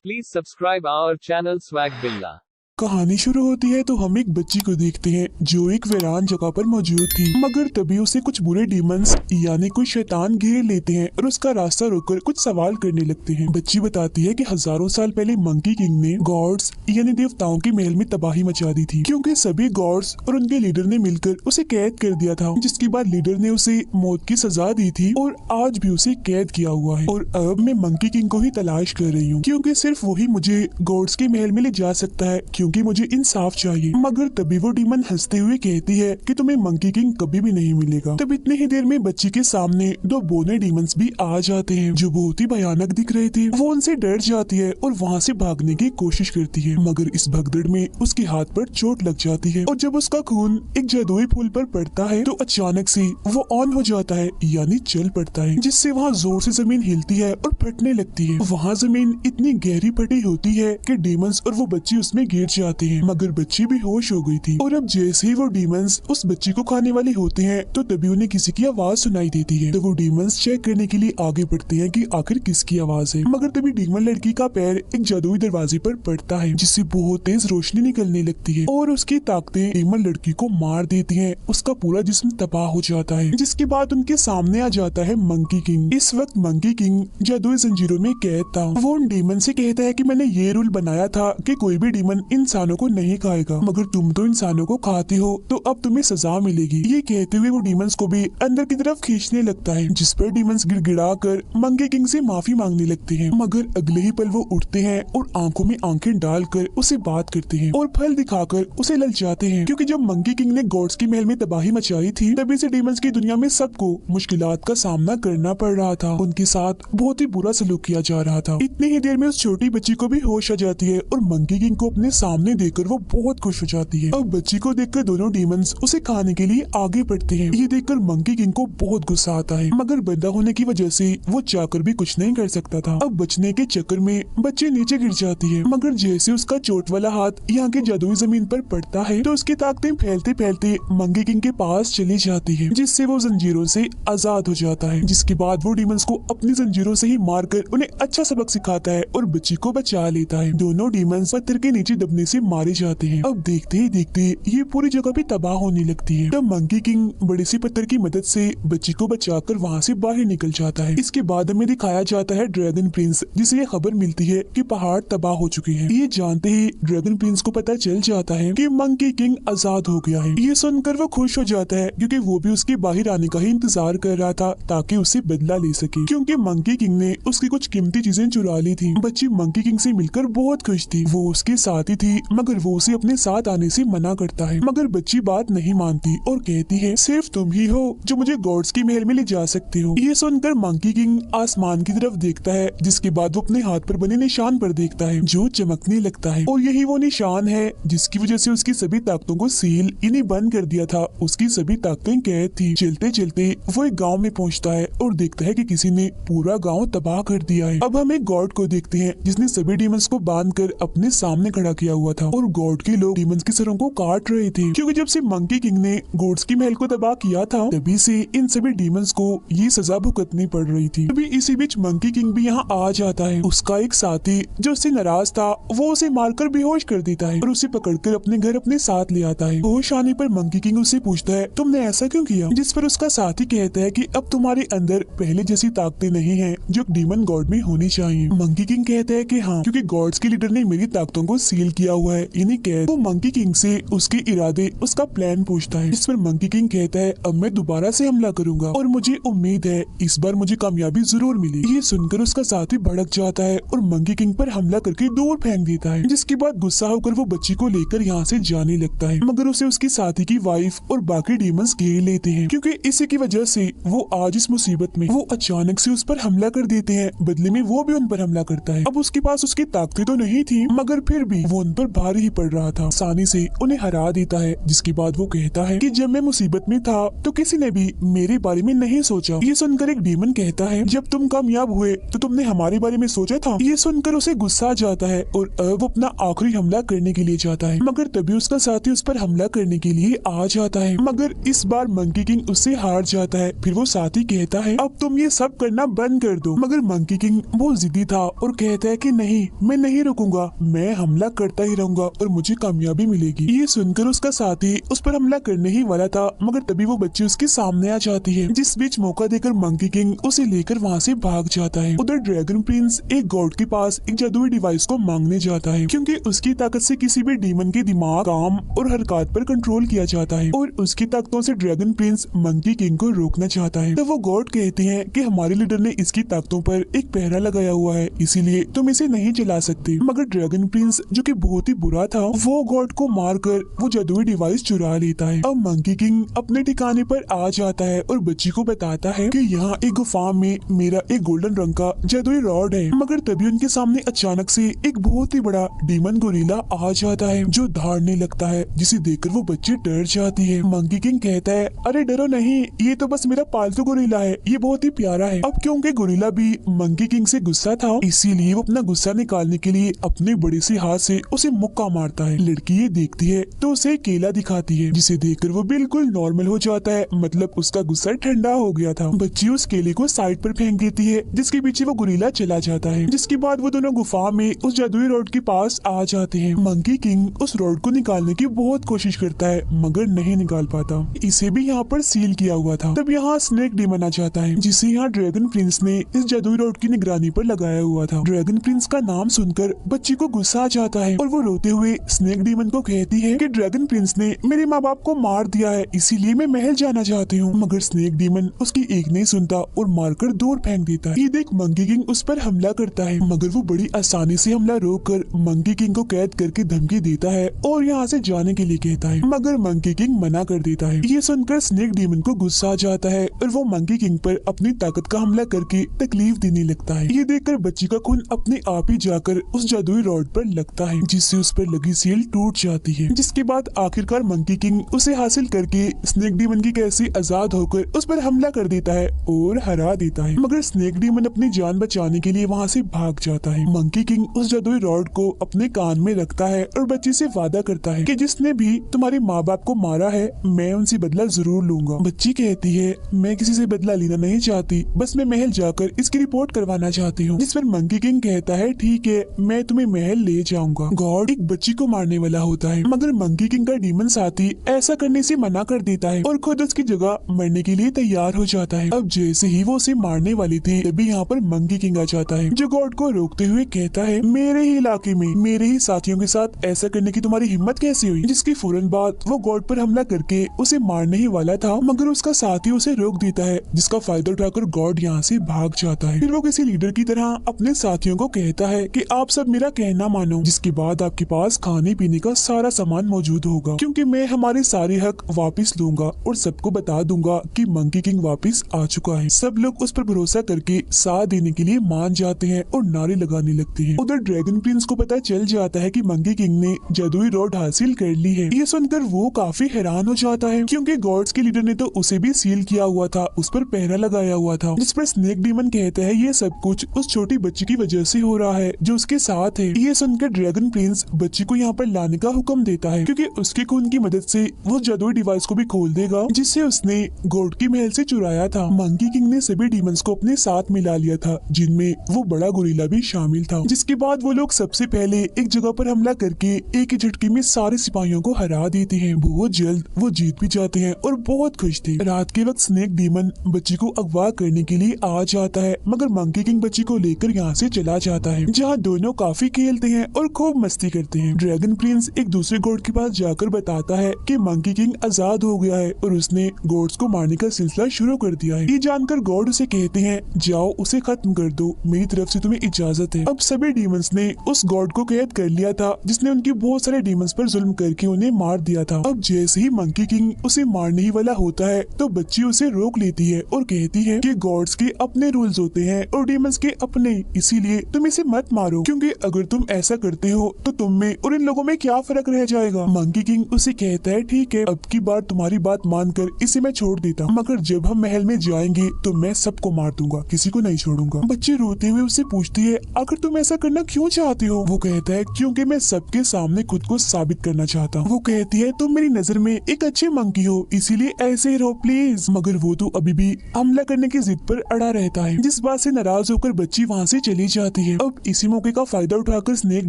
Please subscribe our channel Swag Billa. कहानी शुरू होती है तो हम एक बच्ची को देखते हैं जो एक वीरान जगह पर मौजूद थी, मगर तभी उसे कुछ बुरे डीमंस यानी कोई शैतान घेर लेते हैं और उसका रास्ता रोककर कुछ सवाल करने लगते हैं। बच्ची बताती है कि हजारों साल पहले मंकी किंग ने गॉड्स यानी देवताओं के महल में तबाही मचा दी थी, क्योंकि सभी गॉड्स और उनके लीडर ने मिलकर उसे कैद कर दिया था, जिसके बाद लीडर ने उसे मौत की सजा दी थी और आज भी उसे कैद किया हुआ है। और अब मैं मंकी किंग को ही तलाश कर रही हूँ, क्योंकि सिर्फ वही मुझे गॉड्स के महल में ले जा सकता है, क्योंकि मुझे इंसाफ चाहिए। मगर तभी वो डीमन हंसते हुए कहती है कि तुम्हें मंकी किंग कभी भी नहीं मिलेगा। तब इतने ही देर में बच्ची के सामने दो बोने डीमंस भी आ जाते हैं जो बहुत ही भयानक दिख रहे थे। वो उनसे डर जाती है और वहाँ से भागने की कोशिश करती है, मगर इस भगदड़ में उसके हाथ पर चोट लग जाती है और जब उसका खून एक जादुई फूल पर पड़ता है तो अचानक से वो ऑन हो जाता है यानी चल पड़ता है, जिससे वहाँ जोर से जमीन हिलती है और फटने लगती है। वहाँ जमीन इतनी गहरी फटी होती है कि डीमंस और वो बच्ची उसमें गिर जाते हैं, मगर बच्ची भी होश हो गई थी। और अब जैसे ही वो डीमंस उस बच्ची को खाने वाले होते हैं तो तभी उन्हें किसी की आवाज सुनाई देती है। तो वो डीमंस चेक करने के लिए आगे बढ़ते हैं कि आखिर किसकी आवाज है, मगर तभी डीमन लड़की का पैर एक जादुई दरवाजे पर पड़ता है, जिससे बहुत तेज रोशनी निकलने लगती है और उसकी ताकतें डीमन लड़की को मार देती है। उसका पूरा जिस्म तबाह हो जाता है, जिसके बाद उनके सामने आ जाता है मंकी किंग। इस वक्त मंकी किंग जादुई जंजीरों में कैद था। वो उन डीमन से कहता है कि मैंने ये रूल बनाया था कि कोई भी डीमन इंसानों को नहीं खाएगा, मगर तुम तो इंसानों को खाते हो तो अब तुम्हें सजा मिलेगी। ये कहते हुए वो डीमंस को भी अंदर की तरफ खींचने लगता है, जिस पर डीमंस गिड़गिड़ाकर मंकी किंग से माफी मांगने लगते हैं। मगर अगले ही पल वो उठते हैं और आंखों में आंखें डालकर उसे बात करते हैं और फल दिखाकर उसे ललचाते हैं, क्योंकि जब मंकी किंग ने गॉड्स के महल में तबाही मचाई थी तभी से डीमंस की दुनिया में सबको मुश्किलात का सामना करना पड़ रहा था। उनके साथ बहुत ही बुरा सलूक किया जा रहा था। इतनी ही देर में उस छोटी बच्ची को भी होश आ जाती है और मंकी किंग को अपने सामने देखकर वो बहुत खुश हो जाती है। अब बच्ची को देखकर दोनों डीमंस उसे खाने के लिए आगे बढ़ते हैं। ये देखकर मंकी किंग को बहुत गुस्सा आता है, मगर बंदा होने की वजह से वो चाहकर भी कुछ नहीं कर सकता था। अब बचने के चक्कर में बच्ची नीचे गिर जाती है, मगर जैसे उसका चोट वाला हाथ यहाँ के जादुई जमीन पर पड़ता है तो उसकी ताकतें फैलते फैलते मंकी किंग के पास चली जाती है, जिससे वो जंजीरों से आजाद हो जाता है। जिसके बाद वो डीमंस को अपनी जंजीरों से ही मारकर उन्हें अच्छा सबक सिखाता है और बच्ची को बचा लेता है। दोनों डीमंस पत्थर के नीचे दबने से मारे जाते हैं। अब देखते ही देखते ये पूरी जगह भी तबाह होने लगती है। तब मंकी किंग बड़े से पत्थर की मदद से बच्ची को बचाकर वहाँ से बाहर निकल जाता है। इसके बाद हमें दिखाया जाता है ड्रैगन प्रिंस, जिसे ये खबर मिलती है कि पहाड़ तबाह हो चुके हैं। ये जानते ही ड्रैगन प्रिंस को पता चल जाता है कि मंकी किंग आजाद हो गया है। ये सुनकर वो खुश हो जाता है, क्योंकि वो भी उसके बाहर आने का ही इंतजार कर रहा था ताकि उससे बदला ले सके, क्योंकि मंकी किंग ने उसकी कुछ कीमती चीजें चुरा ली थी। बच्ची मंकी किंग से मिलकर बहुत खुश थी। वो उसके साथ ही थी, मगर वो उसे अपने साथ आने से मना करता है, मगर बच्ची बात नहीं मानती और कहती है सिर्फ तुम ही हो जो मुझे गॉड्स के महल में ले जा सकते हो। ये सुनकर मंकी किंग आसमान की तरफ देखता है, जिसके बाद वो अपने हाथ पर बने निशान पर देखता है जो चमकने लगता है, और यही वो निशान है जिसकी वजह से उसकी सभी ताकतों को सील इन्हें बंद कर दिया था। उसकी सभी ताकतें कैद थी। चलते चलते वो एक गाँव में पहुँचता है और देखता है कि किसी ने पूरा गाँव तबाह कर दिया है। अब हम एक गॉड को देखते हैं जिसने सभी डीमंस को बांधकर अपने सामने खड़ा किया हुआ था, और गॉड के लोग डीमंस की सरों को काट रहे थे, क्योंकि जब से मंकी किंग ने गॉड्स की महल को तबाह किया था तभी से इन सभी डीमंस को ये सजा भुगतनी पड़ रही थी। तभी इसी बीच मंकी किंग भी यहाँ आ जाता है। उसका एक साथी जो उससे नाराज था वो उसे मारकर बेहोश कर देता है और उसे पकड़कर अपने घर अपने साथ ले आता है। होश आने पर मंकी किंग उससे पूछता है तुमने ऐसा क्यों किया, जिस पर उसका साथी कहता है कि अब तुम्हारे अंदर पहले जैसी ताकतें नहीं है जो डीमन गॉड में होनी चाहिए। मंकी किंग कहता है कि हाँ, क्योंकि गॉड्स के लीडर ने मेरी ताकतों को सील किया हुआ है यानी कैद। वो मंकी किंग से उसके इरादे उसका प्लान पूछता है, जिस पर मंकी किंग कहता है अब मैं दोबारा से हमला करूंगा और मुझे उम्मीद है इस बार मुझे कामयाबी जरूर मिलेगी। ये सुनकर उसका साथी भड़क जाता है और मंकी किंग पर हमला करके दूर फेंक देता है, जिसके बाद गुस्सा होकर वो बच्ची को लेकर यहाँ से जाने लगता है, मगर उसे उसकी साथी की वाइफ और बाकी डीमंस घेर लेते हैं, क्योंकि इसी की वजह से वो आज इस मुसीबत में वो अचानक से उस पर हमला कर देते हैं। बदले में वो भी उन पर हमला करता है। अब उसके पास उसकी ताकतें तो नहीं थी, मगर फिर भी वो उन पर पर भारी ही पड़ रहा था, आसानी से उन्हें हरा देता है। जिसके बाद वो कहता है कि जब मैं मुसीबत में था तो किसी ने भी मेरे बारे में नहीं सोचा। ये सुनकर एक डीमन कहता है, जब तुम कामयाब हुए तो तुमने हमारे बारे में सोचा था। ये सुनकर उसे गुस्सा आ जाता है और अब वो अपना आखिरी हमला करने के लिए जाता है, मगर तभी उसका साथी उस पर हमला करने के लिए आ जाता है, मगर इस बार मंकी किंग उससे हार जाता है। फिर वो साथी कहता है, अब तुम ये सब करना बंद कर दो, मगर मंकी किंग बहुत जिद्दी था और कहता है कि नहीं, मैं नहीं रुकूंगा, मैं हमला करता ही रहूंगा और मुझे कामयाबी मिलेगी। ये सुनकर उसका साथी उस पर हमला करने ही वाला था, मगर तभी वो बच्ची उसके सामने आ जाती है, जिस बीच मौका देकर मंकी किंग उसे लेकर वहाँ से भाग जाता है। उधर ड्रैगन प्रिंस एक गॉड के पास एक जादुई डिवाइस को मांगने जाता है, क्योंकि उसकी ताकत से किसी भी डीमन के दिमाग, काम और हरकत पर कंट्रोल किया जाता है और उसकी ताकतों से ड्रैगन प्रिंस मंकी किंग को रोकना चाहता है। तो वो गॉड कहते हैं कि हमारे लीडर ने इसकी ताकतों पर एक पहरा लगाया हुआ है, इसीलिए तुम इसे नहीं चला सकते। मगर ड्रैगन प्रिंस जो कि बहुत ही बुरा था, वो गॉड को मारकर वो जादुई डिवाइस चुरा लेता है। अब मंकी किंग अपने ठिकाने पर आ जाता है और बच्ची को बताता है कि यहाँ एक गुफा में मेरा एक गोल्डन रंग का जादुई रॉड है। मगर तभी उनके सामने अचानक से एक बहुत ही बड़ा डीमन गोरिल्ला आ जाता है, जो दहाड़ने लगता है, जिसे देखकर वो बच्ची डर जाती है। मंकी किंग कहता है, अरे डरो नहीं, ये तो बस मेरा पालतू गोरिल्ला है, ये बहुत ही प्यारा है। अब क्योंकि गोरिल्ला भी मंकी किंग से गुस्सा था, इसीलिए वो अपना गुस्सा निकालने के लिए अपने बड़े से हाथ से उसे मुक्का मारता है। लड़की ये देखती है तो उसे केला दिखाती है, जिसे देखकर वो बिल्कुल नॉर्मल हो जाता है, मतलब उसका गुस्सा ठंडा हो गया था। बच्ची उस केले को साइड पर फेंक देती है, जिसके पीछे वो गोरिल्ला चला जाता है। जिसके बाद वो दोनों गुफा में उस जादुई रॉड के पास आ जाते हैं। मंकी किंग उस रॉड को निकालने की बहुत कोशिश करता है, मगर नहीं निकाल पाता। इसे भी यहाँ पर सील किया हुआ था। तब यहाँ स्नेक डीमन आ जाता है, जिसे यहाँ ड्रैगन प्रिंस ने इस जादुई रॉड की निगरानी पर लगाया हुआ था। ड्रैगन प्रिंस का नाम सुनकर बच्ची को गुस्सा आ जाता है और वो रोते हुए स्नेक डीमन को कहती है कि ड्रैगन प्रिंस ने मेरे माँ बाप को मार दिया है, इसीलिए मैं महल जाना चाहती हूँ। मगर स्नेक डीमन उसकी एक नहीं सुनता और मारकर दूर फेंक देता है। ये देख मंकी किंग उस पर हमला करता है, मगर वो बड़ी आसानी से हमला रोककर मंकी किंग को कैद करके धमकी देता है और यहाँ से जाने के लिए कहता है, मगर मंकी किंग मना कर देता है। ये सुनकर स्नेक डीमन को गुस्सा आ जाता है और वो मंकी किंग पर अपनी ताकत का हमला करके तकलीफ देने लगता है। ये देखकर बच्ची का खून अपने आप ही जाकर उस जादुई रॉड पर लगता है, जिससे उस पर लगी सील टूट जाती है। जिसके बाद आखिरकार मंकी किंग उसे हासिल करके स्नेक डीमन की कैसे आजाद होकर उस पर हमला कर देता है और हरा देता है। मगर स्नेक डीमन अपनी जान बचाने के लिए वहाँ से भाग जाता है। मंकी किंग उस जादुई रॉड को अपने कान में रखता है और बच्ची से वादा करता है कि जिसने भी तुम्हारे माँ बाप को मारा है, मैं उनसे बदला जरूर लूंगा। बच्ची कहती है, मैं किसी से बदला लेना नहीं चाहती, बस मैं महल जाकर इसकी रिपोर्ट करवाना चाहती हूँ। जिस पर मंकी किंग कहता है, ठीक है, मैं तुम्हें महल ले जाऊंगा। गॉड एक बच्ची को मारने वाला होता है, मगर मंकी किंग का डीमन साथी ऐसा करने से मना कर देता है और खुद उसकी जगह मरने के लिए तैयार हो जाता है। अब जैसे ही वो उसे मारने वाली थी, तभी यहाँ पर मंकी किंग आ जाता है, जो गॉड को रोकते हुए कहता है, मेरे ही इलाके में मेरे ही साथियों के साथ ऐसा करने की तुम्हारी हिम्मत कैसे हुई। जिसकी फौरन बाद वो गॉड पर हमला करके उसे मारने ही वाला था, मगर उसका साथी उसे रोक देता है, जिसका फायदा उठाकर गॉड यहाँ से भाग जाता है। फिर वो किसी लीडर की तरह अपने साथियों को कहता है कि आप सब मेरा कहना मानो, जिसके बाद आपके पास खाने पीने का सारा सामान मौजूद होगा, क्योंकि मैं हमारे सारे हक वापस लूंगा और सबको बता दूंगा कि मंकी किंग वापस आ चुका है। सब लोग उस पर भरोसा करके साथ देने के लिए मान जाते हैं और नारे लगाने लगते हैं। उधर ड्रैगन प्रिंस को पता चल जाता है कि मंकी किंग ने जादुई रॉड हासिल कर ली है। ये सुनकर वो काफी हैरान हो जाता है, क्योंकि गॉड्स के लीडर ने तो उसे भी सील किया हुआ था, उस पर पहरा लगाया हुआ था। जिस पर स्नेक डीमन कहते हैं, ये सब कुछ उस छोटी बच्ची की वजह से हो रहा है जो उसके साथ है। ये सुनकर ड्रैगन प्रिंस बच्ची को यहाँ पर लाने का हुक्म देता है, क्योंकि उसके खून की मदद से वो जादुई डिवाइस को भी खोल देगा, जिससे उसने गॉड की महल से चुराया था। मंकी किंग ने सभी डीमंस को अपने साथ मिला लिया था, जिनमें वो बड़ा गोरिल्ला भी शामिल था। जिसके बाद वो लोग सबसे पहले एक जगह पर हमला करके एक ही झटके में सारे सिपाहियों को हरा देते हैं। बहुत जल्द वो जीत भी जाते हैं और बहुत खुश थे। रात के वक्त स्नेक डीमन बच्ची को अगवा करने के लिए आ जाता है, मगर मंकी किंग बच्ची को लेकर यहाँ से चला जाता है, जहाँ दोनों काफी खेलते हैं और खूब मस्ती करते हैं। ड्रैगन प्रिंस एक दूसरे गॉड के पास जाकर बताता है कि मंकी किंग आजाद हो गया है और उसने गॉड्स को मारने का सिलसिला शुरू कर दिया है। ये जानकर गॉड उसे कहते हैं, जाओ उसे खत्म कर दो, मेरी तरफ से तुम्हें इजाजत है। अब सभी डीमंस ने उस गॉड को कैद कर लिया था, जिसने उनके बहुत सारे डीमंस पर जुल्म करके उन्हें मार दिया था। अब जैसे ही मंकी किंग उसे मारने ही वाला होता है, तो बच्ची उसे रोक लेती है और कहती है कि गॉड्स के अपने रूल्स होते हैं और डीमंस के अपने, इसीलिए तुम इसे मत मारो, क्योंकि अगर तुम ऐसा करते हो तो तुम में और इन लोगों में क्या फर्क रह जाएगा। मंकी किंग उसे कहता है ठीक है, अब की बार तुम्हारी बात मानकर इसे मैं छोड़ देता हूँ, मगर जब हम महल में जाएंगे तो मैं सबको मार दूंगा, किसी को नहीं छोड़ूंगा। बच्ची रोते हुए उसे पूछती है आखिर तुम ऐसा करना क्यों चाहती हो। वो कहता है क्योंकि मैं सबके सामने खुद को साबित करना चाहता हूँ। वो कहती है तुम मेरी नजर में एक अच्छे मंकी हो, इसीलिए ऐसे ही रहो प्लीज। मगर वो तो अभी भी हमला करने की जिद पर अड़ा रहता है, जिस बात से नाराज होकर बच्ची वहाँ से चली जाती है। अब इसी मौके का फायदा उठाकर स्नेक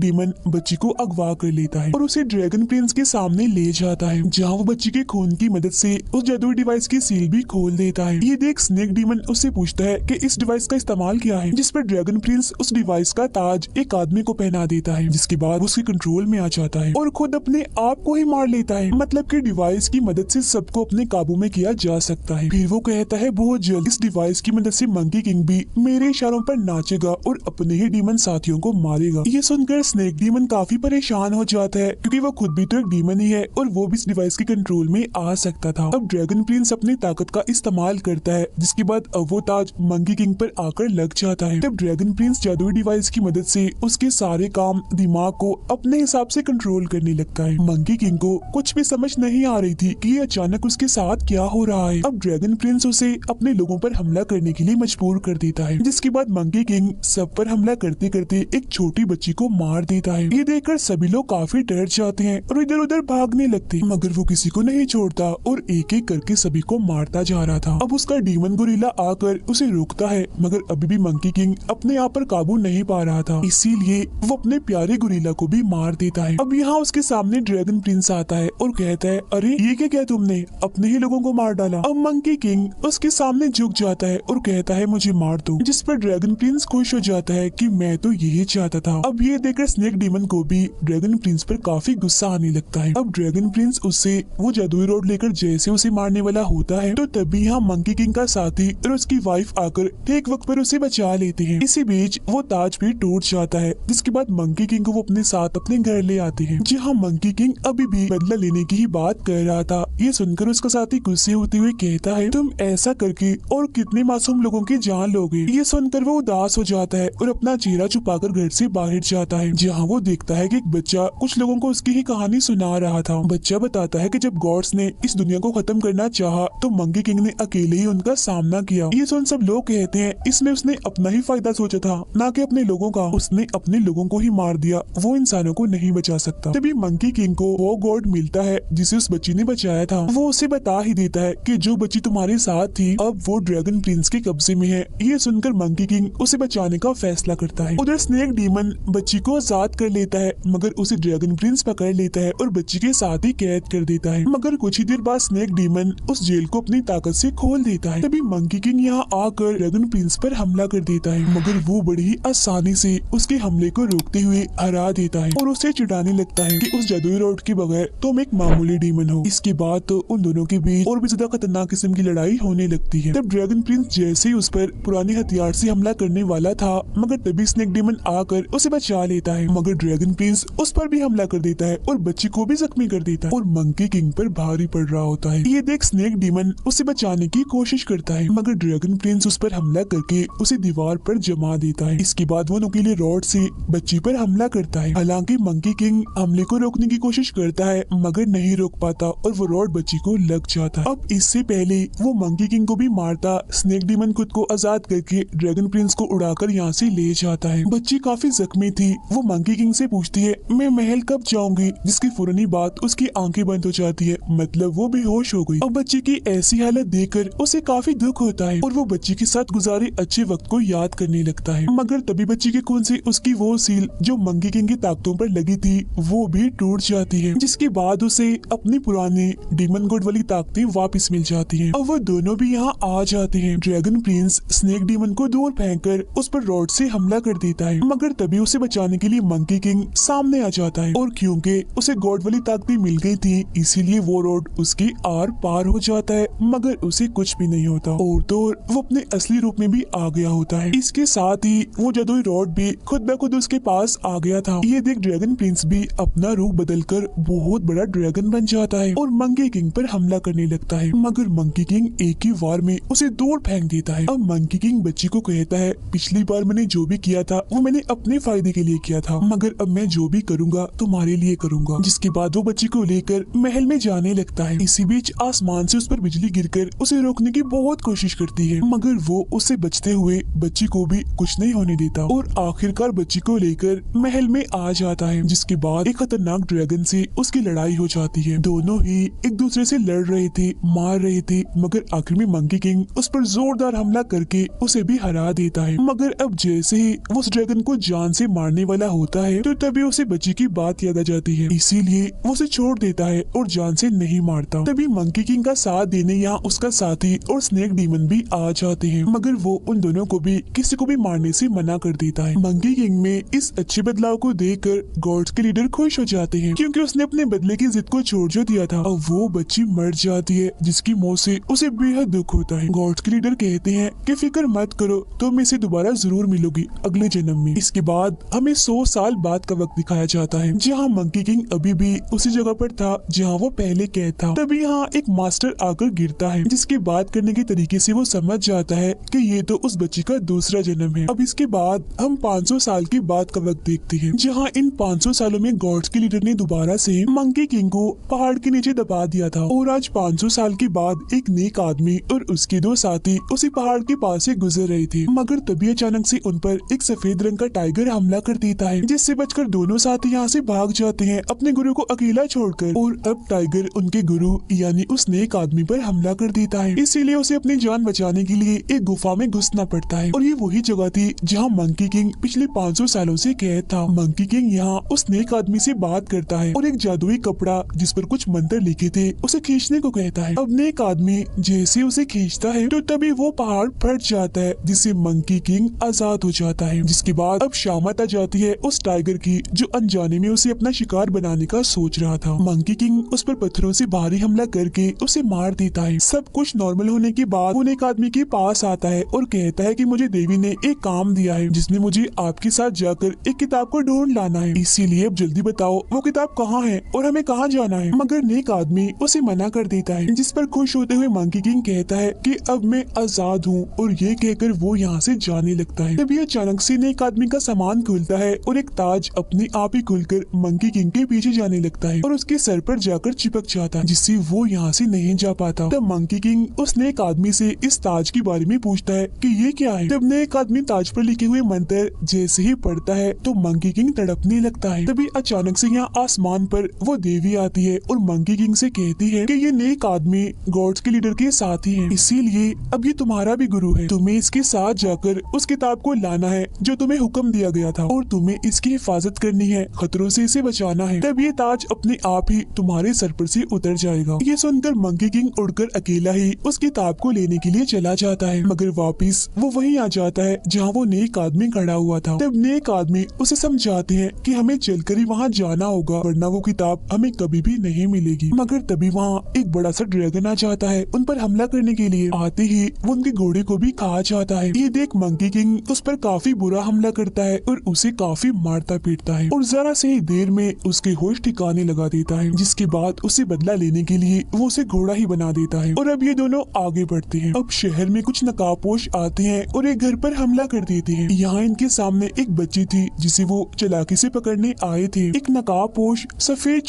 डीमन बच्ची को अगवा कर लेता है और उसे ड्रैगन प्रिंस के सामने ले जाता है, जहाँ वो बच्ची के खून की मदद से उस जादुई डिवाइस की सील भी खोल देता है। ये देख स्नेक डीमन उससे पूछता है कि इस डिवाइस का इस्तेमाल क्या है, जिस पर ड्रैगन प्रिंस उस डिवाइस का ताज एक आदमी को पहना देता है, जिसके बाद उसके कंट्रोल में आ जाता है और खुद अपने आप को ही मार लेता है। मतलब कि डिवाइस की मदद से सबको अपने काबू में किया जा सकता है। फिर वो कहता है बहुत जल्द इस डिवाइस की मदद से मंकी किंग भी मेरे इशारों पर नाचेगा और अपने ही डीमन साथियों को मारेगा। ये सुनकर स्नेक डीमन काफी परेशान हो जाता है, क्योंकि वो खुद भी तो एक डीमन ही है और वो भी इस डिवाइस के कंट्रोल में आ सकता था। अब ड्रैगन प्रिंस अपनी ताकत का इस्तेमाल करता है, जिसके बाद अब वो ताज मंकी किंग पर आकर लग जाता है। तब ड्रैगन प्रिंस जादुई डिवाइस की मदद से उसके सारे काम दिमाग को अपने हिसाब से कंट्रोल करने लगता है। मंकी किंग को कुछ भी समझ नहीं आ रही थी कि ये अचानक उसके साथ क्या हो रहा है। अब ड्रैगन प्रिंस उसे अपने लोगों पर हमला करने के लिए मजबूर कर देता है, जिसके बाद मंकी किंग सब पर हमला करते करते एक छोटी बच्ची को मार देता है। ये देखकर सभी लोग काफी डर जाते हैं और इधर उधर भागने लगते हैं, मगर वो किसी को नहीं छोड़ता और एक एक करके सभी को मारता जा रहा था। अब उसका डीमन गोरिल्ला आकर उसे रोकता है, मगर अभी भी मंकी किंग अपने आप पर काबू नहीं पा रहा था, इसीलिए वो अपने प्यारे गोरिल्ला को भी मार देता है। अब यहाँ उसके सामने ड्रैगन प्रिंस आता है और कहता है अरे ये क्या किया तुमने, अपने ही लोगों को मार डाला। अब मंकी किंग उसके सामने झुक जाता है और कहता है मुझे मार दो, जिस पर ड्रैगन प्रिंस खुश हो जाता है कि मैं तो यही चाहता था। अब ये देखकर स्नेक डीमन को भी ड्रैगन प्रिंस पर काफी गुस्सा आने लगता है। अब ड्रैगन प्रिंस उससे वो जादुई रोड लेकर जैसे उसे मारने वाला होता है, तो तभी यहाँ मंकी किंग का साथी और उसकी वाइफ आकर ठीक वक्त पर उसे बचा लेते हैं। इसी बीच वो ताज भी टूट जाता है, जिसके बाद मंकी किंग को वो अपने साथ अपने घर ले आते हैं, जहाँ मंकी किंग अभी भी बदला लेने की ही बात कर रहा था। ये सुनकर उसका साथी गुस्से होते हुए कहता है तुम ऐसा करके और कितने मासूम लोगों की जान लोगे। ये सुनकर वो उदास हो जाता है और अपना चेहरा छुपाकर घर से बाहर जाता है, जहाँ वो देखता है कि एक बच्चा कुछ लोगों को उसकी ही कहानी सुना रहा था। बच्चा बताता है कि जब गॉड्स ने इस दुनिया को खत्म करना चाहा तो मंकी किंग ने अकेले ही उनका सामना किया। ये सुन सब लोग कहते हैं इसमें उसने अपना ही फायदा सोचा था, ना कि अपने लोगों का। उसने अपने लोगों को ही मार दिया, वो इंसानों को नहीं बचा सकता। तभी मंकी किंग को वो गॉड मिलता है जिसे उस बच्ची ने बचाया था। वो उसे बता ही देता है कि जो बच्ची तुम्हारे साथ थी अब वो ड्रैगन प्रिंस के कब्जे में है। ये सुनकर मंकी किंग उसे बचाने का फैसला करता है। उधर स्नेक डीमन बच्ची को आजाद कर लेता है, मगर उसे ड्रैगन प्रिंस पकड़ लेता है और बच्ची के साथ ही कैद कर देता है। मगर कुछ ही देर बाद स्नेक डीमन उस जेल को अपनी ताकत से खोल देता है। तभी मंकी किंग यहाँ आकर ड्रैगन प्रिंस पर हमला कर देता है, मगर वो बड़ी ही आसानी से उसके हमले को रोकते हुए हरा देता है और उसे चिढ़ाने लगता है कि उस जादुई रोड के बगैर तुम एक मामूली डीमन हो। इसके बाद तो उन दोनों के बीच और भी ज्यादा खतरनाक किस्म की लड़ाई होने लगती है। तब ड्रैगन प्रिंस जैसे ही उस पर पुराने हथियार से हमला करने वाला था, मगर तभी स्नेक डीमन आकर उसे बचा लेता है, मगर ड्रैगन प्रिंस उस पर भी हमला कर देता है और बच्ची को भी जख्मी कर देता है और मंकी किंग पर भारी पड़ रहा होता है। ये देख स्नेक डीमन उसे बचाने की कोशिश करता है, मगर ड्रैगन प्रिंस उस पर हमला करके उसे दीवार पर जमा देता है। इसके बाद वो नुकीले रॉड से बच्ची पर हमला करता है। हालांकि मंकी किंग हमले को रोकने की कोशिश करता है, मगर नहीं रोक पाता और वो रॉड बच्ची को लग जाता है। अब इससे पहले वो मंकी किंग को भी मारता, स्नेक डीमन खुद को आजाद करके ड्रैगन प्रिंस को उड़ाकर यहाँ से ले जाता है। बच्ची काफी जख्मी थी। वो मंकी किंग से पूछती है मैं महल कब जाऊंगी, जिसकी फौरनी बात उसकी आंखें बंद हो जाती है, मतलब वो बेहोश हो गई। अब बच्ची की ऐसी हालत देखकर उसे काफी दुख होता है और वो बच्ची के साथ गुजारे अच्छे वक्त को याद करने लगता है। मगर तभी बच्ची के खून से उसकी वो सील जो मंकी किंग की ताकतों पर लगी थी वो भी टूट जाती है, जिसके बाद उसे अपनी पुरानी डीमन गॉड वाली ताकतें वापस मिल जाती हैं। अब वो दोनों भी यहाँ आ जाते हैं। ड्रैगन प्रिंस स्नेक डीमन को दूर फेंककर उस पर रॉड से हमला कर देता है, मगर तभी उसे बचाने के लिए मंकी किंग सामने आ जाता है और क्योंकि उसे गॉड वाली ताकतें मिल गई थी इसीलिए वो रॉड उसकी आर पार हो जाता है, मगर उसे कुछ भी नहीं होता और तो वो अपने असली रूप में भी आ गया होता है। इसके साथ ही वो जादुई रॉड भी खुद ब खुद उसके पास आ गया था। ये देख ड्रैगन प्रिंस भी अपना रूप बदलकर बहुत बड़ा ड्रैगन बन जाता है और मंकी किंग पर हमला करने लगता है, मगर मंकी किंग एक ही वार में उसे दूर फेंक देता है। अब मंकी किंग बच्ची को कहता है पिछली बार मैंने जो भी किया था वो मैंने अपने फायदे के लिए किया था, मगर अब मैं जो भी करूँगा तुम्हारे लिए करूँगा। जिसके बाद वो बच्ची को लेकर महल में जाने लगता है। इसी बीच आसमान से उस पर बिजली गिरकर उसे रोकने की बहुत कोशिश करती है, मगर वो उससे बचते हुए बच्ची को भी कुछ नहीं होने देता और आखिरकार बच्ची को लेकर महल में आ जाता है। जिसके बाद एक खतरनाक ड्रैगन से उसकी लड़ाई हो जाती है। दोनों ही एक दूसरे से लड़ रहे थे, मार रहे थे, मगर आखिर में मंकी किंग उस पर जोरदार हमला करके उसे भी हरा देता है। मगर अब जैसे ही वो उस ड्रैगन को जान से मारने वाला होता है तो तभी उसे बच्ची की बात याद आ जाती है, इसीलिए वो उसे छोड़ देता है और जान से नहीं मारता। तभी मंकी किंग का साथ देने यहाँ उसका साथी और स्नेक डीमन भी आ जाते हैं, मगर वो उन दोनों को भी किसी को भी मारने से मना कर देता है। मंकी किंग में इस अच्छे बदलाव को देखकर गॉड्स के लीडर खुश हो जाते हैं, क्योंकि उसने अपने बदले की जिद को छोड़ जो दिया था। अब वो बच्ची मर जाती है, जिसकी मौत से उसे बेहद दुख होता है। गॉड्स के लीडर कहते हैं कि फिक्र मत करो, तुम इसे दोबारा जरूर मिलोगी अगले जन्म में। इसके बाद हमें 100 साल बाद का वक्त दिखाया जाता है, जहाँ मंकी किंग अभी भी उसी जगह पर था जहाँ वो पहले कैद था। तभी यहाँ एक मास्टर आकर गिरता है, जिसके बात करने के तरीके से वो समझ जाता है कि ये तो उस बच्ची का दूसरा जन्म है। अब इसके बाद हम 500 साल के बाद का वक्त देखते हैं, जहाँ इन 500 सालों में गॉड्स के लीडर ने दोबारा से मंकी किंग को पहाड़ के नीचे दबा दिया था और आज 500 साल के बाद एक नेक आदमी और उसके 2 साथी उसी पहाड़ के पास से गुजर रहे थे, मगर तभी अचानक से उन पर एक सफेद रंग का टाइगर हमला कर देता है, जिससे बचकर दोनों साथी यहाँ से भाग जाते हैं अपने गुरु को अकेला छोड़कर। और अब टाइगर उनके गुरु यानी उस नेक आदमी पर हमला कर देता है, इसीलिए उसे अपनी जान बचाने के लिए एक गुफा में घुसना पड़ता है। और ये वही जगह थी जहाँ मंकी किंग पिछले 500 सालों से कैद था। मंकी किंग यहाँ उस नेक आदमी से बात करता है और एक जादुई कपड़ा जिस पर कुछ मंत्र लिखे थे उसे खींचने को कहता है। अब नेक आदमी जैसे उसे खींचता है तो तभी वो पहाड़ फट जाता है, जिससे मंकी किंग आजाद हो जाता है। जिसके बाद अब शामत आ जाती है उस टाइगर की, जो अनजाने में उसे अपना शिकार बनाने का सोच रहा था। मंकी किंग उस पर पत्थरों से भारी हमला करके उसे मार देता है। सब कुछ नॉर्मल होने के बाद वो नेक आदमी के पास आता है और कहता है कि मुझे देवी ने एक काम दिया है, जिसमें मुझे आपके साथ जाकर एक किताब को ढूंढ लाना है, इसीलिए अब जल्दी बताओ वो किताब कहाँ है और हमें कहाँ जाना है। मगर नेक आदमी उसे मना कर देता है, जिस पर खुश होते हुए मंकी किंग कहता है कि अब मैं आजाद हूँ, और ये कहकर वो यहाँ से जाने लगता है। तभी अचानक से नेक आदमी का सामान खुलता है और एक ताज अपने आप ही खुलकर मंकी किंग के पीछे जाने लगता है और उसके सर पर जाकर चिपक जाता है, जिससे वो यहाँ से नहीं जा पाता। तब मंकी किंग उस नेक आदमी से इस ताज के बारे में पूछता है कि ये क्या है। तब नेक आदमी ताज पर लिखे हुए मंत्र जैसे ही पढ़ता है तो मंकी किंग तड़पने लगता है। तभी अचानक से यहाँ आसमान पर वो देवी आती है और मंकी किंग से कहती है कि ये नेक आदमी गॉड्स के लीडर के साथी है, इसीलिए अब ये तुम्हारा भी गुरु है। तुम्हें इसके साथ जाकर उस किताब को लाना है जो तुम्हें हुक्म दिया गया था, और तुम्हें इसकी हिफाजत करनी है, खतरों से इसे बचाना है। तब ये ताज अपने आप ही तुम्हारे सर पर से उतर जाएगा। ये सुनकर मंकी किंग उड़कर अकेला ही उस किताब को लेने के लिए चला जाता है, मगर वापिस वो वहीं आ जाता है जहाँ वो नेक आदमी खड़ा हुआ था। तब नेक आदमी उसे समझाते हैं कि हमें चलकर ही वहाँ जाना होगा, वरना वो किताब हमें कभी भी नहीं मिलेगी। मगर तभी वहाँ एक बड़ा सा ड्रैगन आ जाता है उन पर हमला करने के लिए। आते ही वो उनके घोड़े को भी खा जाता है। ये देख मंकी किंग उस पर काफी बुरा हमला करता है और उसे काफी मारता पीटता है, और जरा से ही देर में उसके होश ठिकाने लगा देता है। जिसके बाद उसे बदला लेने के लिए वो उसे घोड़ा ही बना देता है। और अब ये दोनों आगे बढ़ते हैं। अब शहर में कुछ नकाबपोश आते हैं और एक घर पर हमला कर देते हैं। यहाँ इनके सामने एक बच्ची थी जिसे वो चालाकी से पकड़ने आए थे। एक नकाबपोश सफेद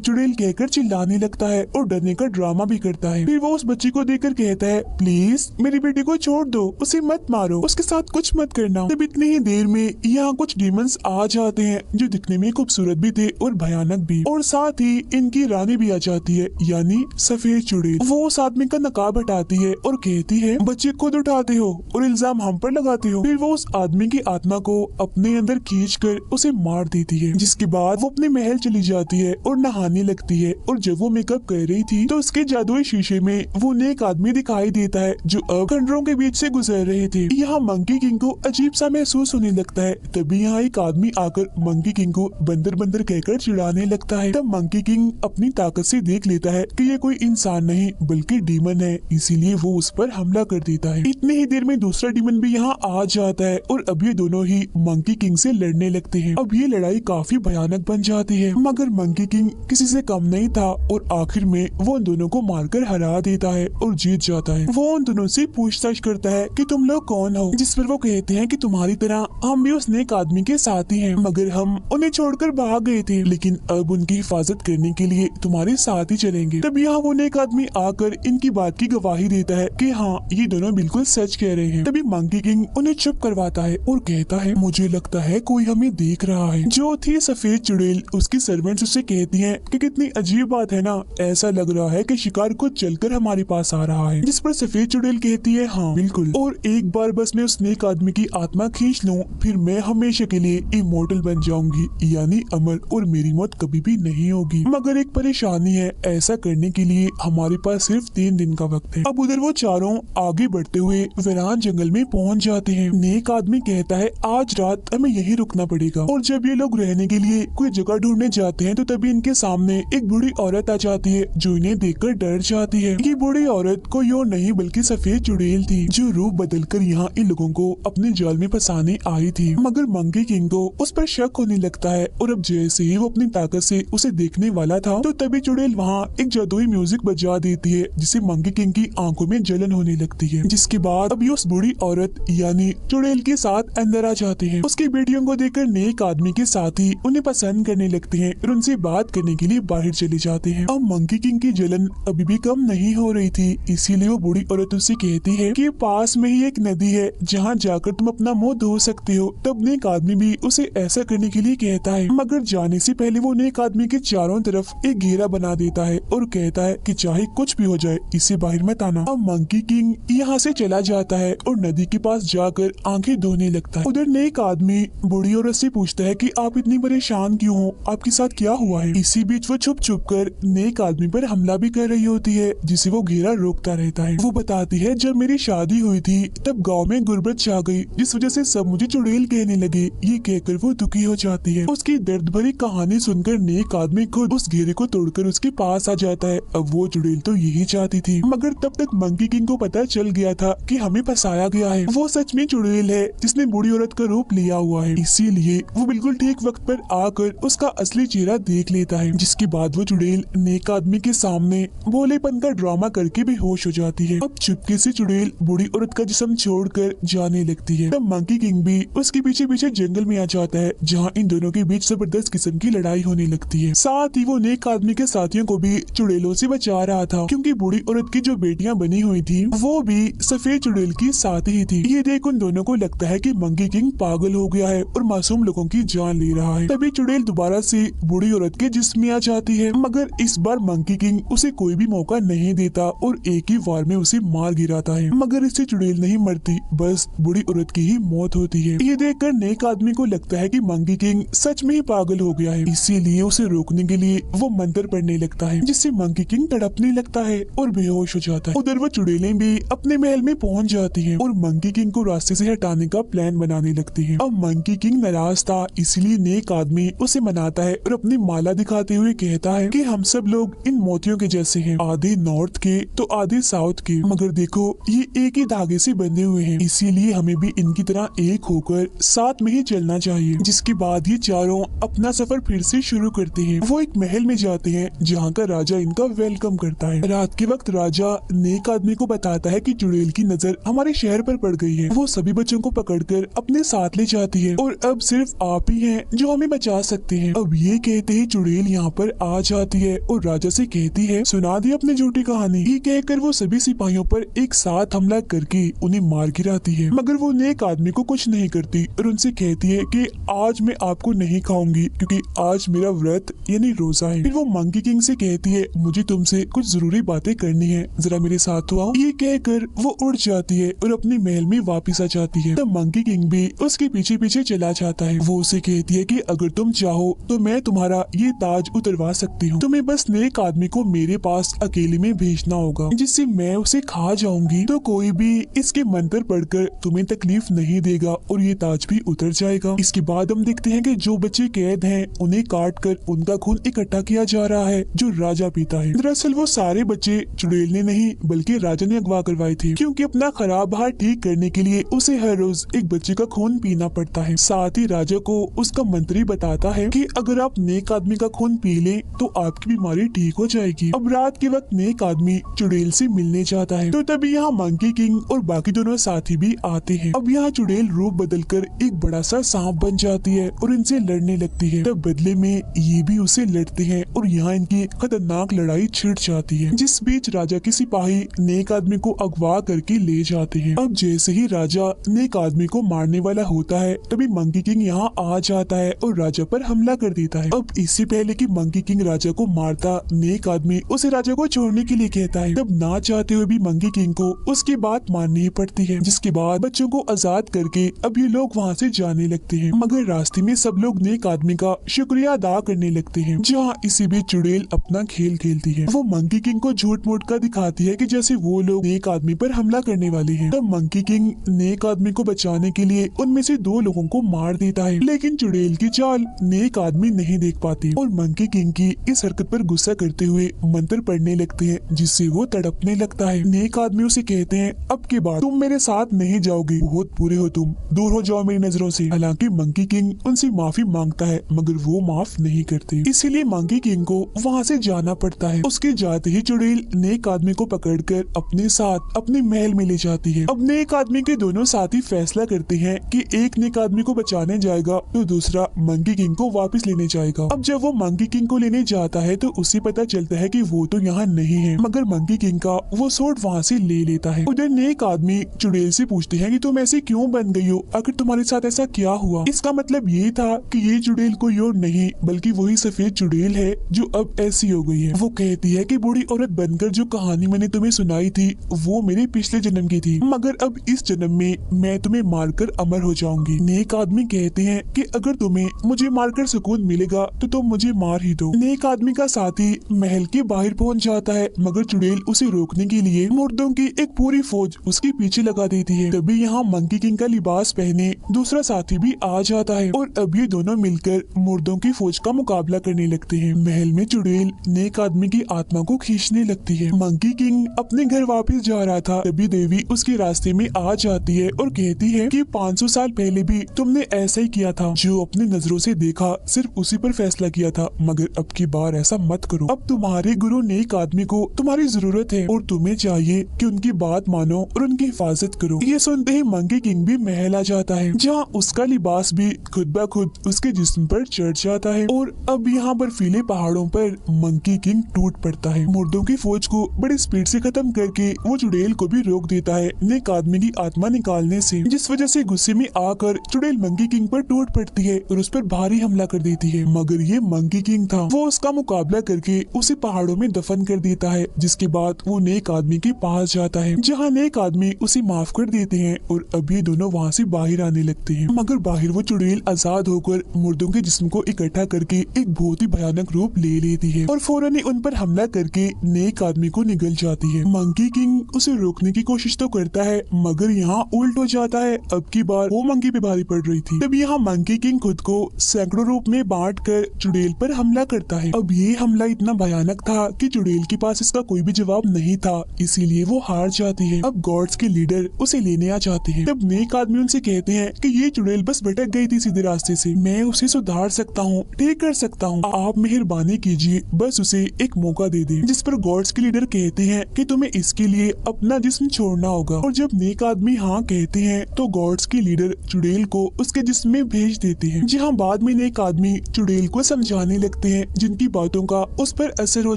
चुड़ैल कहकर चिल्लाने लगता है और डरने का ड्रामा भी करता है। फिर वो उस बच्ची को देखकर कहता है, प्लीज मेरी बेटी को छोड़ दो, उसे मत मारो, उसके साथ कुछ मत करना। तब इतनी ही देर में यहाँ कुछ डीमंस आ जाते हैं जो दिखने में खूबसूरत भी थे और भयानक भी, और साथ ही इनकी रानी भी आ जाती है यानी सफेद चुड़ैल। वो उस आदमी का नकाब हटाती है और कहती है, बच्चे खुद उठाते हो और इल्जाम हम पर लगाते हो। फिर वो उस आदमी की आत्मा को अपने अंदर खींचकर उसे मार देती है। जिसके बाद वो अपने महल चली जाती है और नहाने लगती है, और जब वो मेकअप कर रही थी तो उसके जादुई शीशे में वो नेक आदमी दिखाई देता है जो अब खंडरों के बीच से गुजर रहे थे। यहाँ मंकी किंग को अजीब सा महसूस होने लगता है। तभी यहाँ एक आदमी आकर मंकी किंग को बंदर बंदर कहकर चिढ़ाने लगता है। तब मंकी किंग अपनी ताकत से देख लेता है कि ये कोई इंसान नहीं बल्कि डीमन है, इसीलिए वो उस पर हमला कर देता है। इतनी ही देर में दूसरा डीमन भी यहाँ आ जाता है और अब ये दोनों ही मंकी किंग से लड़ने लगते हैं। अब ये लड़ाई काफी भयानक बन जाती है, मगर मंकी किंग किसी से कम नहीं था और आखिर में वो उन दोनों को मारकर हरा देता है और जीत जाता है। वो उन दोनों से पूछताछ करता है कि तुम लोग कौन हो, जिस पर वो कहते हैं कि तुम्हारी तरह हम भी उस नेक आदमी के साथी हैं, मगर हम उन्हें छोड़कर भाग गए थे, लेकिन अब उनकी हिफाजत करने के लिए तुम्हारे साथ ही चलेंगे। तब यहाँ वो नेक आदमी आकर इनकी बात की गवाही देता है कि हाँ, ये दोनों बिल्कुल सच कह रहे हैं। तभी मंकी किंग उन्हें चुप करवाता है और कहता है, मुझे लगता है कोई हमें देख रहा है। जो थी सफेद चुड़ैल, उसकी सर्वेंट्स उससे कहती हैं कि कितनी अजीब बात है ना, ऐसा लग रहा है कि शिकार खुद चलकर हमारे पास आ रहा है। जिस पर सफेद चुड़ैल कहती है, हाँ बिल्कुल, और एक बार बस मैं उस नेक आदमी की आत्मा खींच लूं, फिर मैं हमेशा के लिए इमोर्टल बन जाऊंगी, यानी अमर, और मेरी मौत कभी भी नहीं होगी। मगर एक परेशानी है, ऐसा करने के लिए हमारे पास सिर्फ 3 दिन का वक्त है। अब उधर वो चारों आगे बढ़ते हुए वीरान जंगल में पहुंच जाते हैं। नेक आदमी कहता है, आज रात हमें यहीं रुकना पड़ेगा। और जब ये लोग रहने के लिए कोई जगह ढूंढने जाते हैं तो तभी इनके सामने एक बूढ़ी औरत आ जाती है, जो इन्हें देखकर डर जाती है। ये बूढ़ी औरत कोई और नहीं बल्कि सफेद चुड़ैल थी, जो रूप बदलकर यहाँ इन लोगों को अपने जाल में फंसाने आई थी। मगर मंकी किंग को उस पर शक होने लगता है, और अब जैसे ही वो अपनी ताकत से उसे देखने वाला था तो तभी चुड़ैल वहाँ एक जादुई म्यूजिक बजा देती है, जिससे मंकी किंग की आंखों में जलन होने लगती है। जिसके बाद अभी उस बूढ़ी औरत यानी चुड़ैल के साथ अंदर आ जाते हैं। उसकी बेटियों को देखकर नेक आदमी के साथी उन्हें पसंद करने लगते हैं और उनसे बात करने के लिए बाहर चले जाते हैं। अब मंकी किंग की जलन अभी भी कम नहीं हो रही थी, इसीलिए वो बूढ़ी औरत उससे कहती है कि पास में ही एक नदी है, जहाँ जाकर तुम अपना मुंह धो सकते हो। तब नेक आदमी भी उसे ऐसा करने के लिए कहता है, मगर जाने से पहले वो नेक आदमी के चारों तरफ एक घेरा बना देता है और कहता है कि चाहे कुछ भी हो जाए, इससे बाहर मत आना। अब मंकी किंग यहाँ से चला जाता है और नदी के पास जाकर आंखें धोने लगता है। उधर नेक आदमी बूढ़ी औरत से पूछता है कि आप इतनी परेशान क्यों हो, आपके साथ क्या हुआ है। इसी बीच वो छुप छुप कर नेक आदमी पर हमला भी कर रही होती है, जिसे वो घेरा रोकता रहता है। वो बताती है, जब मेरी शादी हुई थी तब गांव में गुर्बत छा गई, जिस वजह से सब मुझे चुड़ैल कहने लगे। ये कहकर वो दुखी हो जाती है। उसकी दर्द भरी कहानी सुनकर नेक आदमी खुद उस घेरे को तोड़कर उसके पास आ जाता है। अब वो चुड़ैल तो यही चाहती थी, मगर तब तक मंकी किंग को पता चल गया था कि हमें फंसाया गया है। वो सच में चुड़ैल है जिसने बूढ़ी औरत का रूप लिया हुआ है, इसीलिए वो बिल्कुल ठीक वक्त पर आकर उसका असली चेहरा देख लेता है। जिसके बाद वो चुड़ैल नेक आदमी के सामने भोलेपन का ड्रामा करके बेहोश हो जाती है। अब चुपके से चुड़ैल बूढ़ी औरत का जिस्म छोड़कर जाने लगती है। तब मंकी किंग भी उसके पीछे पीछे जंगल में आ जाता है, जहाँ इन दोनों के बीच जबरदस्त किस्म की लड़ाई होने लगती है। साथ ही वो नेक आदमी के साथियों को भी चुड़ैलों से बचा रहा था, क्योंकि बूढ़ी औरत की जो बेटियां बनी हुई थी वो भी सफेद चुड़ैल की साथ ही थी। ये देख उन दोनों को लगता है कि मंकी किंग पागल हो गया है और मासूम लोगों की जान ले रहा है। तभी चुड़ैल दोबारा से बूढ़ी औरत के जिस्म में आ जाती है, मगर इस बार मंकी किंग उसे कोई भी मौका नहीं देता और एक ही वार में उसे मार गिराता है। मगर इससे चुड़ैल नहीं मरती, बस बूढ़ी औरत की ही मौत होती है। ये देखकर नेक आदमी को लगता है कि मंकी किंग सच में ही पागल हो गया है, इसीलिए उसे रोकने के लिए वो मंत्र पढ़ने लगता है, जिससे मंकी किंग तड़पने लगता है और बेहोश हो जाता है। उधर वो चुड़ैलें भी अपने महल में पहुंच जाती हैं और मंकी किंग को रास्ते से हटाने का प्लान बनाने लगती हैं। अब मंकी किंग नाराज था, इसलिए नेक आदमी उसे मनाता है और अपनी माला दिखाते हुए कहता है कि हम सब लोग इन मोतियों के जैसे हैं, आधे नॉर्थ के तो आधे साउथ के, मगर देखो ये एक ही धागे से बंधे हुए हैं, इसीलिए हमें भी इनकी तरह एक होकर साथ में ही चलना चाहिए। जिसके बाद ये चारों अपना सफर फिर से शुरू करते हैं। वो एक महल में जाते हैं, जहाँ का राजा इनका वेलकम करता है। रात के वक्त राजा नेक आदमी को बताता है कि चुड़ैल की नजर हमारे शहर पर पड़ गई है। वो सभी बच्चों को पकड़कर अपने साथ ले जाती है और अब सिर्फ आप ही हैं जो हमें बचा सकते हैं। अब ये कहते ही चुड़ैल यहाँ पर आ जाती है और राजा से कहती है, सुना दी अपनी झूठी कहानी। ये कहकर वो सभी सिपाहियों पर एक साथ हमला करके उन्हें मार गिराती है, मगर वो नेक आदमी को कुछ नहीं करती और उनसे कहती है कि आज मैं आपको नहीं खाऊंगी, क्योंकि आज मेरा व्रत यानी रोजा है। फिर वो मंकी किंग से कहती है, मुझे तुमसे कुछ जरूरी बातें करनी है, जरा मेरे साथ आओ। ये कहकर वो उड़ जाती है और अपने महल में वापस आ जाती है। तब मंकी किंग भी उसके पीछे पीछे चला जाता है। वो उसे कहती है कि अगर तुम चाहो तो मैं तुम्हारा ये ताज उतरवा सकती हूँ, तुम्हें बस नेक आदमी को मेरे पास अकेले में भेजना होगा, जिससे मैं उसे खा जाऊंगी तो कोई भी इसके मंत्र पढ़कर तुम्हें तकलीफ नहीं देगा और ये ताज भी उतर जाएगा। इसके बाद हम देखते हैं कि जो बच्चे कैद हैं उन्हें काट कर उनका खून इकट्ठा किया जा रहा है, जो राजा पीता है। दरअसल वो सारे बच्चे चुड़ैल ने नहीं बल्कि राजा ने अगवा करवाए थे, क्योंकि अपना खराब हाथ ठीक करने के लिए उसे हर रोज एक बच्चे का खून पीना पड़ता है। साथ ही राजा को उसका मंत्री बताता है कि अगर आप नेक आदमी का खून पी लें तो आपकी बीमारी ठीक हो जाएगी। अब रात के वक्त नेक आदमी चुड़ैल से मिलने जाता है, तो तभी यहाँ मंकी किंग और बाकी दोनों साथी भी आते हैं। अब यहाँ चुड़ैल रूप बदलकर एक बड़ा सा सांप बन बन जाती है और इनसे लड़ने लगती है। तब बदले में ये भी उसे लड़ते हैं और यहाँ इनकी खतरनाक लड़ाई छिड़ जाती है, जिस बीच राजा के सिपाही नेक आदमी को अगवा करके ले जाते हैं। अब जैसे ही राजा नेक आदमी को मारने वाला होता है तभी मंकी किंग यहाँ आ जाता है और राजा पर हमला कर देता है। अब इससे पहले कि मंकी किंग राजा को मारता, नेक आदमी उसे राजा को छोड़ने के लिए कहता है। तब ना चाहते हुए भी मंकी किंग को उसकी बात माननी ही पड़ती है, जिसके बाद बच्चों को आजाद करके अब ये लोग वहाँ से जाने लगते हैं। मगर रास्ते में सब लोग नेक आदमी का शुक्रिया अदा करने लगते हैं। जहाँ इसी बीच चुड़ैल अपना खेल खेलती है। वो मंकी किंग को झूठ मूठ का दिखाती है कि जैसे वो लोग नेक आदमी पर हमला करने वाले हैं। तब मंकी किंग नेक आदमी को बचाने के लिए उनमें से 2 लोगों को मार देता है, लेकिन चुड़ैल की चाल नेक आदमी नहीं देख पाती और मंकी किंग की इस हरकत पर गुस्सा करते हुए मंत्र पढ़ने लगते हैं, जिससे वो तड़पने लगता है। नेक आदमी उसे कहते हैं, अब के बाद तुम मेरे साथ नहीं जाओगे, बहुत बुरे हो तुम, दूर हो जाओ मेरी नजरों से। हालांकि मंकी किंग उनसे माफी मांगता है मगर वो माफ नहीं करते, इसीलिए मंकी किंग को वहाँ से जाना पड़ता है। उसके जाते ही चुड़ैल नेक आदमी को पकड़कर अपने साथ अपने महल में ले जाती है। अब नेक आदमी के दोनों साथी फैसला करते हैं कि एक नेक आदमी को बचाने जाएगा तो दूसरा मंकी किंग को वापस लेने जाएगा। अब जब वो मंकी किंग को लेने जाता है तो उसे पता चलता है कि वो तो यहाँ नहीं है, मगर मंकी किंग का वो सोट वहाँ से ले लेता है। उधर नेक आदमी चुड़ैल से पूछते हैं कि तुम ऐसे क्यों बन गई हो, आखिर तुम्हारे साथ ऐसा क्या हुआ। इसका मतलब ये था कि ये चुड़ैल कोई और नहीं बल्कि वही सफेद चुड़ैल है जो अब ऐसी हो गई है। वो कहती है कि बूढ़ी औरत बनकर जो कहानी मैंने तुम्हें सुनाई थी वो मेरे पिछले जन्म की थी, मगर अब इस जन्म में मैं तुम्हें मारकर अमर हो जाऊंगी। नेक आदमी कहते हैं कि अगर तुम्हें मुझे मारकर सुकून मिलेगा तो तुम मुझे मार ही दो। नेक आदमी का साथी महल के बाहर पहुंच जाता है, मगर चुड़ैल उसे रोकने के लिए मुर्दों की एक पूरी फौज उसके पीछे लगा देती है। तभी यहाँ मंकी किंग का लिबास पहने दूसरा साथी भी आ जाता है और अब ये दोनों मिलकर मुर्दों की फौज का मुकाबला करने लगते हैं। महल में चुड़ैल नेक आदमी की आत्मा को खींचने लगती है। मंकी किंग अपने घर वापस जा रहा था, तभी देवी उसके रास्ते में आ जाती है और कहती है कि 500 साल पहले भी तुमने ऐसा ही किया था, जो अपनी नजरों से देखा सिर्फ उसी पर फैसला किया था, मगर अब की बार ऐसा मत करो। अब तुम्हारे गुरु नेक आदमी को तुम्हारी जरूरत है और तुम्हें चाहिए कि उनकी बात मानो और उनकी हिफाजत करो। ये सुनते ही मंकी किंग भी महल आ जाता है, जहाँ उसका लिबास भी खुद ब खुद उसके जिस्म पर चढ़ जाता है और अब यहाँ बर्फीले पहाड़ों पर मंकी किंग टूट पड़ता है। मुर्दों की फौज को बड़ी स्पीड से खत्म करके वो चुड़ैल को भी रोक देता है नेक आदमी की आत्मा निकालने से, जिस वजह से गुस्से में आकर चुड़ैल मंकी किंग पर टूट पड़ती है और उस पर भारी हमला कर देती है। मगर ये मंकी किंग था, वो उसका मुकाबला करके उसे पहाड़ों में दफन कर देता है, जिसके बाद वो नेक आदमी के पास जाता है, जहाँ नेक आदमी उसे माफ कर देते हैं और अब ये दोनों वहाँ से बाहर आने लगते हैं। मगर बाहर वो चुड़ैल आजाद होकर मुर्दों के जिस्म को इकट्ठा करके एक बहुत ही भयानक रूप ले लेती है और फौरन ही उन पर हमला करके नेक आदमी को निगल जाती है। मंकी किंग उसे रोकने की कोशिश तो करता है, मगर यहाँ उल्ट हो जाता है। अब की बार वो मंकी पे भारी पड़ रही थी। तब यहाँ मंकी किंग खुद को सैकड़ों रूप में बांट कर चुड़ैल पर हमला करता है। अब ये हमला इतना भयानक था कि चुड़ैल के पास इसका कोई भी जवाब नहीं था, इसीलिए वो हार जाती है। अब गॉड्स के लीडर उसे लेने आ जाते हैं। तब नेक आदमी उनसे कहते हैं कि ये चुड़ैल बस भटक गई थी सीधे रास्ते से, मैं उसे सुधार सकता हूँ, ठीक कर सकता हूँ, आप मेहरबानी कीजिए, बस उसे एक मौका दे दें। जिस पर गॉड्स के लीडर कहते हैं कि तुम्हें इसके लिए अपना जिस्म छोड़ना होगा। और जब नेक आदमी हाँ कहते हैं तो गॉड्स के लीडर चुड़ैल को उसके जिस्म में भेज देते हैं, जहाँ बाद में नेक आदमी चुड़ैल को समझाने लगते हैं, जिनकी बातों का उस पर असर हो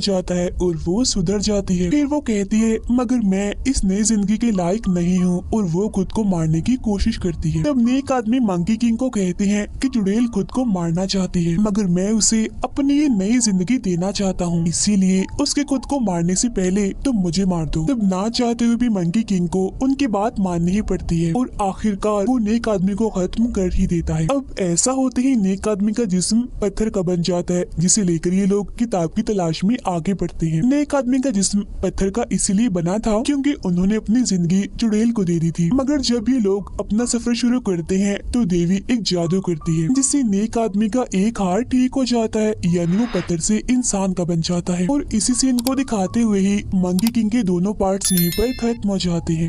जाता है और वो सुधर जाती है। फिर वो कहती है मगर मैं इस नई जिंदगी के लायक नहीं हूँ और वो खुद को मारने की कोशिश करती है। तब नेक आदमी मंकी किंग को कहते हैं कि चुड़ैल खुद को मारना चाहती है, मगर मैं उसे अपनी ये नई जिंदगी देना चाहता हूँ, इसीलिए उसके खुद को मारने से पहले तुम मुझे मार दो। तब ना चाहते हुए भी मंकी किंग को उनकी बात माननी ही पड़ती है और आखिरकार वो नेक आदमी को खत्म कर ही देता है। अब ऐसा होते ही नेक आदमी का जिस्म पत्थर का बन जाता है, जिसे लेकर ये लोग किताब की तलाश में आगे बढ़ते हैं। नेक आदमी का जिस्म पत्थर का इसलिए बना था क्योंकि उन्होंने अपनी जिंदगी चुड़ैल को दे दी थी, मगर जब ये लोग अपना सफर शुरू करते हैं तो देवी एक जादू करती है, जिससे नेक आदमी का एक हाथ ठीक हो जाता है, यानी वो पत्थर से इंसान का बन जाता है। और इसी सीन को दिखाते हुए ही मंकी किंग के दोनों पार्ट्स यहीं पर खत्म हो जाते हैं।